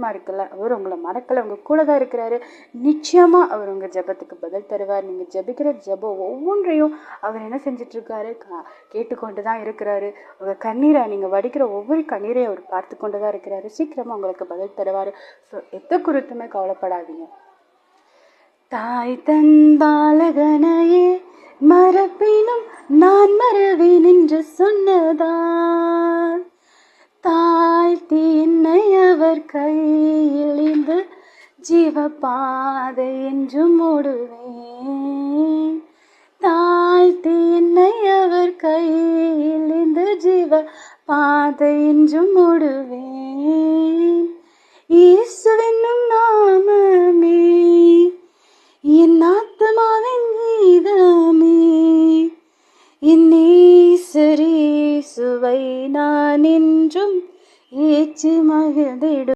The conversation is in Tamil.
சந்தோஷமா இருக்குல்ல. அவர் உங்களை மறக்கல, உங்க கூட தான் இருக்கிறாரு. நிச்சயமா அவர் உங்க ஜெபத்துக்கு பதில் தருவார். நீங்க ஜெபிக்கிற ஜெபம் ஒவ்வொன்றையும் அவர் என்ன செஞ்சுட்டு இருக்காரு, கேட்டுக்கொண்டு தான் இருக்கிறாரு. உங்க கண்ணீரை நீங்க வடிக்கிற ஒவ்வொரு கண்ணீரையும் அவர் பார்த்து கொண்டு தான் இருக்கிறாரு. சீக்கிரமா உங்களுக்கு பதில் தருவாரு. ஸோ எந்த குறித்துமே கவலைப்படாதீங்க. தாய் தன் பாலகனையே மறப்பினும் நான் மறவேன் என்று சொன்னதால் தாழ்த்தி என்னை அவர் கையில் இந்த ஜீவ பாதை என்றும் ஓடுவேன். தாழ்த்தி என்னை அவர் கையில் இந்த ஜீவ பாதை என்றும் ஓடுவேன்.